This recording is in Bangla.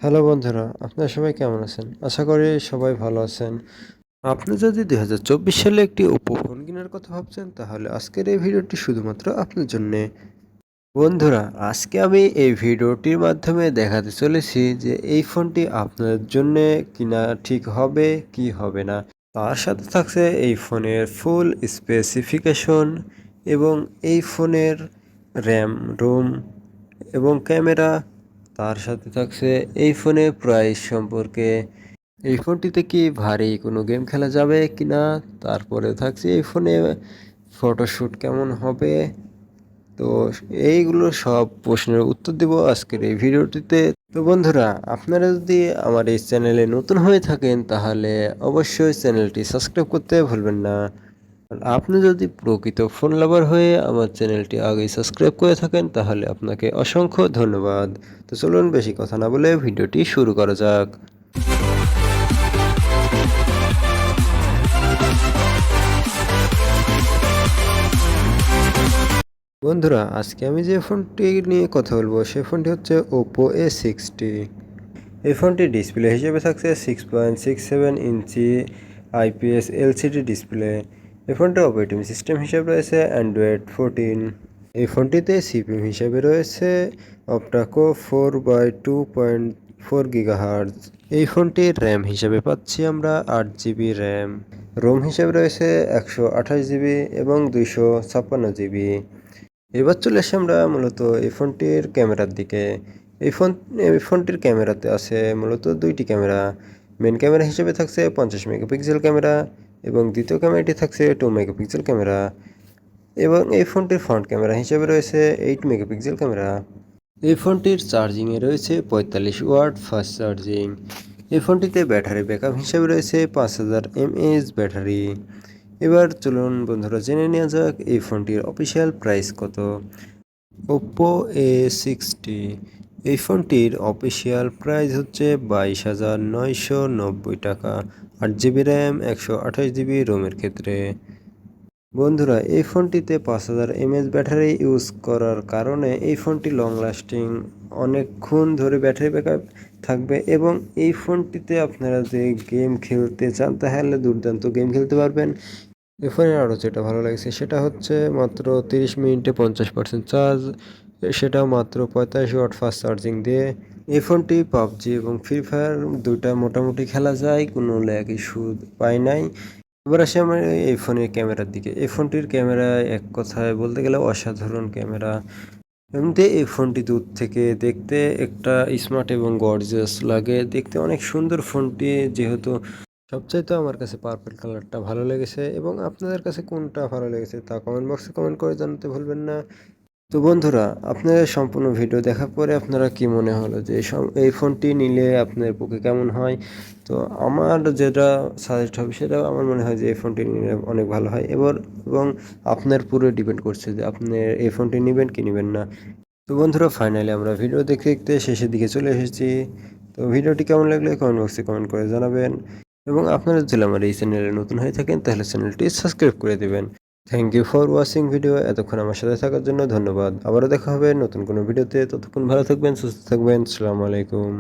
হ্যালো বন্ধুরা, আপনারা সবাই কেমন আছেন? আশা করি সবাই ভালো আছেন। আপনি যদি ২০২৪ সালে একটি ওপ্পো ফোন কেনার কথা ভাবছেন, তাহলে আজকের এই ভিডিওটি শুধুমাত্র আপনার জন্যে। বন্ধুরা, আজকে আমি এই ভিডিওটির মাধ্যমে দেখাতে চলেছি যে এই ফোনটি আপনার জন্যে কিনা ঠিক হবে কি হবে না। তার সাথে থাকছে এই ফোনের ফুল স্পেসিফিকেশন এবং এই ফোনের র্যাম, রোম এবং ক্যামেরা। তার সাথে থাকছে এই ফোনের প্রাইস সম্পর্কে, এই ফোনটিতে কি ভারী কোনো গেম খেলা যাবে কিনা। তারপরে থাকছে এই ফোনে ফটোশ্যুট কেমন হবে। তো এইগুলো সব প্রশ্নের উত্তর দেব আজকের এই ভিডিওটিতে। তো বন্ধুরা, আপনারা যদি আমার এই চ্যানেলে নতুন হয়ে থাকেন, তাহলে অবশ্যই চ্যানেলটি সাবস্ক্রাইব করতে ভুলবেন না। আর আপনি যদি প্রকৃত ফোন লাভার হয়ে আমার চ্যানেলটি আগেই সাবস্ক্রাইব করে থাকেন, তাহলে আপনাকে অসংখ্য ধন্যবাদ। তো চলুন বেশি কথা না বলে ভিডিওটি শুরু করা যাক। বন্ধুরা, আজকে আমি যে ফোনটি নিয়ে কথা বলবো সে ফোনটি হচ্ছে ওপো A60। এই ফোনটির ডিসপ্লে হিসেবে থাকছে 6.67 ইঞ্চি IPS LCD ডিসপ্লে। এই ফোনটির অপারেটিং সিস্টেম হিসেবে রয়েছে অ্যান্ড্রয়েড 14। এই ফোনটিতে সিপিইউ হিসেবে রয়েছে অপটাকো 4/2.4 GHz। এই ফোনটির র্যাম হিসেবে পাচ্ছি আমরা 8 GB র্যাম। রোম হিসেবে রয়েছে 128 GB এবং 256 GB। এবার চলে আসি আমরা মূলত এই ফোনটির ক্যামেরার দিকে। এই ফোনটির ক্যামেরাতে আছে মূলত দুইটি ক্যামেরা। মেন ক্যামেরা হিসেবে থাকছে 50 মেগাপিক্সেল ক্যামেরা এবং দ্বিতীয় ক্যামেরাটি থাকছে 2 মেগাপিক্সেল ক্যামেরা। এবং এই ফোনটির ফ্রন্ট ক্যামেরা হিসেবে রয়েছে 8 মেগাপিক্সেল ক্যামেরা। এই ফোনটির চার্জিংয়ে রয়েছে 45 ওয়াট ফাস্ট চার্জিং। এই ফোনটিতে ব্যাটারি ব্যাকআপ হিসেবে রয়েছে 5000 mAh ব্যাটারি। এবার চলুন বন্ধুরা জেনে নেওয়া যাক এই ফোনটির অফিসিয়াল প্রাইস কত। ওপ্পো A60, এই ফোনটির অফিসিয়াল প্রাইস হচ্ছে 22,990 টাকা। 8 GB র্যাম, 128 GB রোমের ক্ষেত্রে। বন্ধুরা, এই ফোনটিতে 5000 mAh ব্যাটারি ইউজ করার কারণে এই ফোনটি লং লাস্টিং, অনেকক্ষণ ধরে ব্যাটারি ব্যাকআপ থাকবে এবং এই ফোনটিতে আপনারা যে গেম খেলতে চান তাহলে দুর্দান্ত গেম খেলতে পারবেন। এই ফোনের আরও যেটা ভালো লাগছে সেটা হচ্ছে মাত্র 30 মিনিটে 50% চার্জ, সেটাও মাত্র 45 ওয়াট ফাস্ট চার্জিং দিয়ে। এই ফোনটি পাবজি এবং ফ্রি ফায়ার দুইটা মোটামুটি খেলা যায়, কোনো ল্যাগ ইস্যু পাই নাই। এবার আসি আমার এই ফোনের ক্যামেরার দিকে। এই ফোনটির ক্যামেরা এক কথায় বলতে গেলে অসাধারণ ক্যামেরা। এমনিতে এই ফোনটি দূর থেকে দেখতে একটা স্মার্ট এবং গর্জিয়াস লাগে, দেখতে অনেক সুন্দর ফোনটি। যেহেতু সবচাইতে আমার কাছে পার্পল কালারটা ভালো লেগেছে এবং আপনাদের কাছে কোনটা ভালো লেগেছে তা কমেন্ট বক্সে কমেন্ট করে জানাতে ভুলবেন না। তো বন্ধুরা, আপনাদের সম্পূর্ণ ভিডিও দেখার পরে আপনারা কি মনে হলো যে এই ফোনটি নিলে আপনার পক্ষে কেমন হয়। তো আমার যেটা সাজেস্ট হবে সেটা আমার মনে হয় যে এই ফোনটি নিলে অনেক ভালো হয়। এবং আপনার পুরো ডিপেন্ড করছে যে আপনি এই ফোনটি নেবেন কি নেবেন না। তো বন্ধুরা, ফাইনালি আমরা ভিডিও দেখতে দেখতে শেষের দিকে চলে এসেছি। তো ভিডিওটি কেমন লাগলে কমেন্ট বক্সে কমেন্ট করে জানাবেন এবং আপনারা যদি আমার এই চ্যানেলে নতুন হয়ে থাকেন তাহলে চ্যানেলটি সাবস্ক্রাইব করে দেবেন। Thank you for watching video. এতক্ষণ আমার সাথে থাকার জন্য ধন্যবাদ। আবারও দেখা হবে নতুন কোনো ভিডিওতে। ততক্ষণ ভালো থাকবেন, সুস্থ থাকবেন। আসসালামু আলাইকুম।